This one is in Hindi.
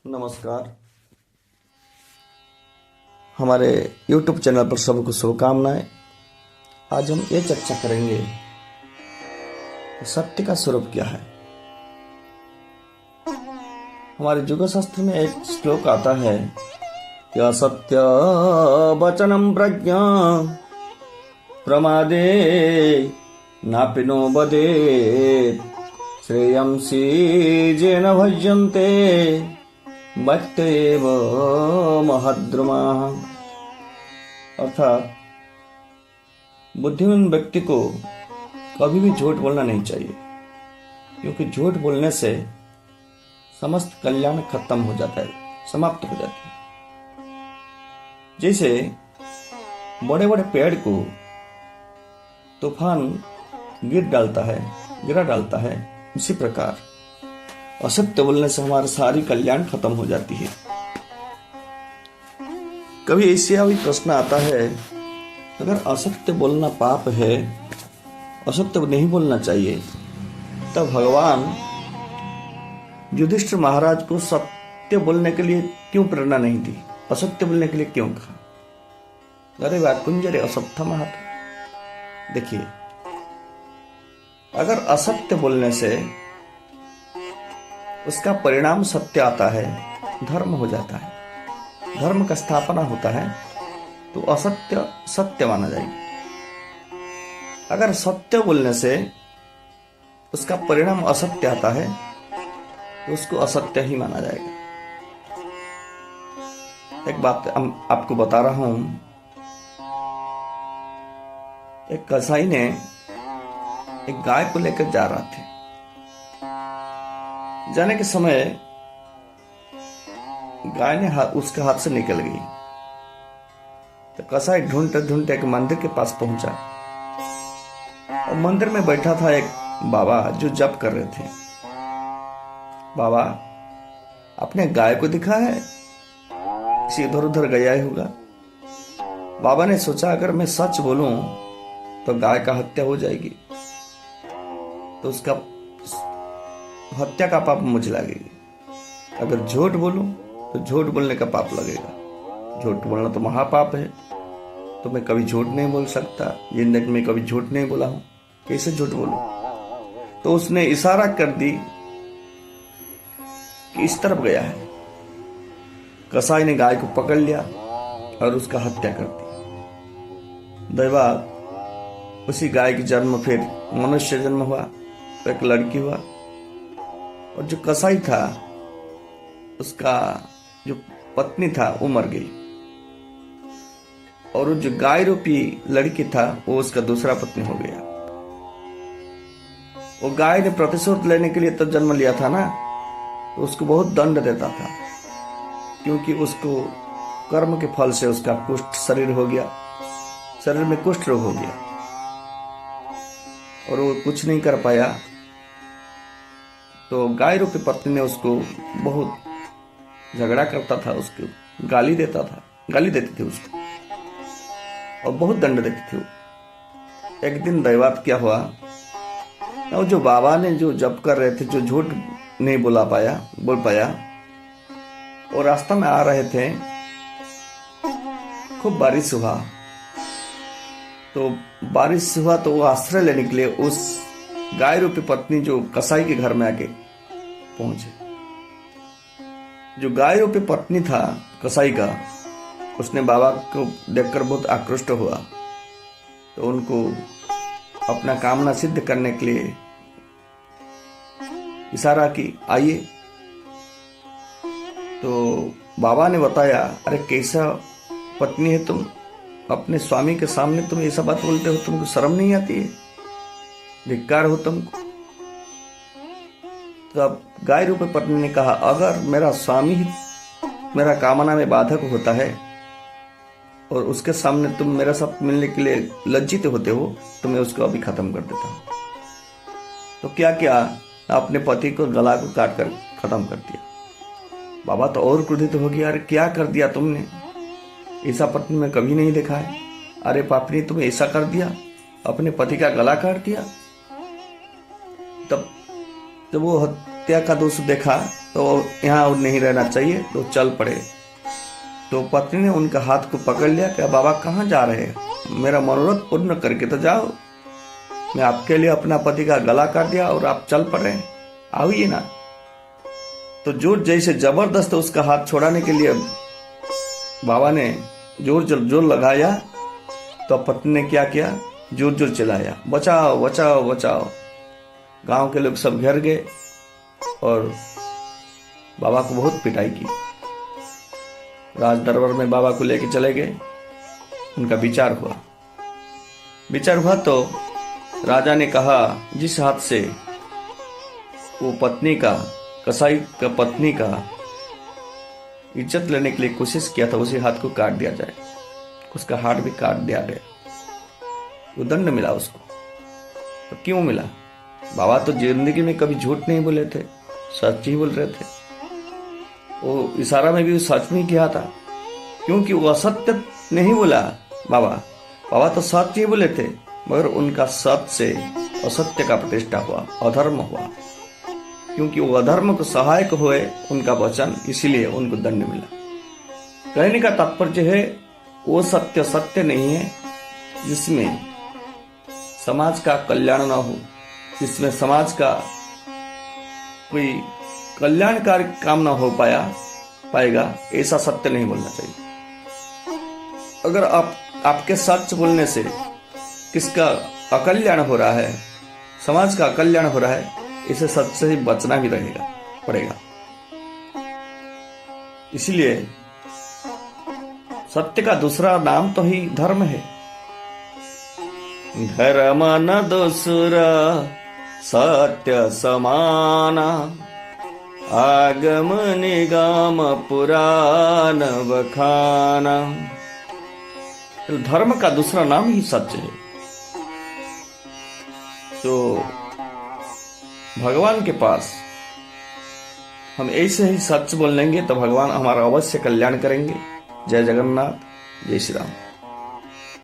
नमस्कार। हमारे YouTube चैनल पर सबको शुभकामनाएं। आज हम ये चर्चा करेंगे कि सत्य का स्वरूप क्या है। हमारे युग शास्त्र में एक श्लोक आता है कि असत्य वचनम प्रज्ञा प्रमादे नापिनो वदेत् श्रेयंसी जेन भज्यन्ते मत्येव महद्रुमाः। अर्थात बुद्धिमान व्यक्ति को कभी भी झूठ बोलना नहीं चाहिए, क्योंकि झूठ बोलने से समस्त कल्याण खत्म हो जाता है, समाप्त हो जाती है। जैसे बड़े बड़े पेड़ को तूफान गिरा डालता है, उसी प्रकार असत्य बोलने से हमारा सारी कल्याण खत्म हो जाती है। कभी ऐसा भी प्रश्न आता है, अगर असत्य बोलना पाप है, असत्य नहीं बोलना चाहिए, तब भगवान युधिष्ठिर महाराज को सत्य बोलने के लिए क्यों प्रेरणा नहीं दी, असत्य बोलने के लिए क्यों कहा? अरे वाकुंजरे असत्य महत्। देखिए, अगर असत्य बोलने से उसका परिणाम सत्य आता है, धर्म हो जाता है, धर्म का स्थापना होता है, तो असत्य सत्य माना जाएगा। अगर सत्य बोलने से उसका परिणाम असत्य आता है, तो उसको असत्य ही माना जाएगा। एक बात आपको बता रहा हूं। एक कसाई ने एक गाय को लेकर जा रहा थे। जाने के समय गाय ने उसके हाथ से निकल गई। तो कसाई ढूंढते ढूंढते एक मंदिर के पास पहुंचा, और मंदिर में बैठा था एक बाबा जो जप कर रहे थे। बाबा, आपने गाय को दिखा है? किसी इधर उधर गया ही होगा। बाबा ने सोचा, अगर मैं सच बोलूं तो गाय का हत्या हो जाएगी, तो उसका हत्या का पाप मुझे लगेगी। अगर झूठ बोलूं तो झूठ बोलने का पाप लगेगा। झूठ बोलना तो महापाप है, तो मैं कभी झूठ नहीं बोल सकता। जिंदगी में कभी झूठ नहीं बोला हूं, कैसे झूठ बोलूं? तो उसने इशारा कर दी कि इस तरफ गया है। कसाई ने गाय को पकड़ लिया और उसका हत्या कर दी। दैवात उसी गाय की जन्म फिर मनुष्य जन्म हुआ, तो एक लड़की हुआ। और जो कसाई था, उसका जो पत्नी था वो मर गई, और जो गाय रूपी लड़की था वो उसका दूसरा पत्नी हो गया। वो गाय ने प्रतिशोध लेने के लिए तो जन्म लिया था ना, तो उसको बहुत दंड देता था, क्योंकि उसको कर्म के फल से उसका कुष्ठ शरीर हो गया, शरीर में कुष्ठ रोग हो गया, और वो कुछ नहीं कर पाया। तो गाय रूपी पत्नी ने उसको बहुत झगड़ा करता था, उसको गाली देती थी उसको, और बहुत दंड देती थी। एक दिन दैवात क्या हुआ, और जो बाबा ने जो जप कर रहे थे, जो झूठ नहीं बोल पाया, और रास्ता में आ रहे थे, खूब बारिश हुआ। तो बारिश हुआ तो वो आश्रय लेने के लिए उस गाय रूपी पत्नी जो कसाई के घर में आके पहुंचे। जो गाय रूपी पत्नी था कसाई का, उसने बाबा को देखकर बहुत आकृष्ट हुआ, तो उनको अपना कामना सिद्ध करने के लिए इशारा की, आइए। तो बाबा ने बताया, अरे कैसा पत्नी है तुम, अपने स्वामी के सामने तुम ऐसा बात बोलते हो, तुमको शर्म नहीं आती है? धिक्कार हो तुमको। तो अब गाय रूपी पत्नी ने कहा, अगर मेरा स्वामी ही मेरा कामना में बाधक होता है, और उसके सामने तुम मेरे साथ मिलने के लिए लज्जित होते हो, तो मैं उसको अभी खत्म कर देता हूं। तो क्या किया, अपने पति को गला को काट कर खत्म कर दिया। बाबा तो और क्रोधित हो गया, अरे क्या कर दिया तुमने, ऐसा पत्नी में कभी नहीं देखा है। अरे पापनी, तुम ऐसा कर दिया, अपने पति का गला काट दिया। तब जब वो हत्या का दोष देखा तो यहाँ नहीं रहना चाहिए, तो चल पड़े। तो पत्नी ने उनका हाथ को पकड़ लिया कि बाबा कहाँ जा रहे हैं, मेरा मनोरथ पूर्ण करके तो जाओ। मैं आपके लिए अपना पति का गला काट दिया और आप चल पड़े, आइए ना। तो जोर जैसे जबरदस्त उसका हाथ छोड़ाने के लिए बाबा ने जोर जोर लगाया, तो पत्नी ने क्या किया, जोर जोर चिल्लाया, बचाओ बचाओ बचाओ। गांव के लोग सब घेर गए और बाबा को बहुत पिटाई की। राज दरबार में बाबा को लेके चले गए। उनका विचार हुआ तो राजा ने कहा, जिस हाथ से वो पत्नी का, कसाई का पत्नी का इज्जत लेने के लिए कोशिश किया था, उसी हाथ को काट दिया जाए। उसका हाथ भी काट दिया गया, वो दंड मिला उसको। तो क्यों मिला? बाबा तो जिंदगी में कभी झूठ नहीं बोले थे, सच ही बोल रहे थे। वो इशारा में भी सच में किया था, क्योंकि वो असत्य नहीं बोला। बाबा तो सच ही बोले थे, मगर उनका सत्य से असत्य का प्रतिष्ठा हुआ, अधर्म हुआ। क्योंकि वो अधर्म को सहायक हुए उनका वचन, इसीलिए उनको दंड मिला। कहने का तात्पर्य है, वो सत्य नहीं है जिसमें समाज का कल्याण ना हो, जिसमें समाज का कोई कल्याणकारी काम ना हो पाएगा, ऐसा सत्य नहीं बोलना चाहिए। अगर आपके सच बोलने से किसका अकल्याण हो रहा है, समाज का अकल्याण हो रहा है, इसे सच से ही बचना भी पड़ेगा। इसलिए सत्य का दूसरा नाम तो ही धर्म है। धर्म न दूसरा सत्य समाना, आगम निगम पुराण बखाना। तो धर्म का दूसरा नाम ही सत्य है। तो भगवान के पास हम ऐसे ही सच बोल लेंगे तो भगवान हमारा अवश्य कल्याण करेंगे। जय जगन्नाथ, जय श्री राम।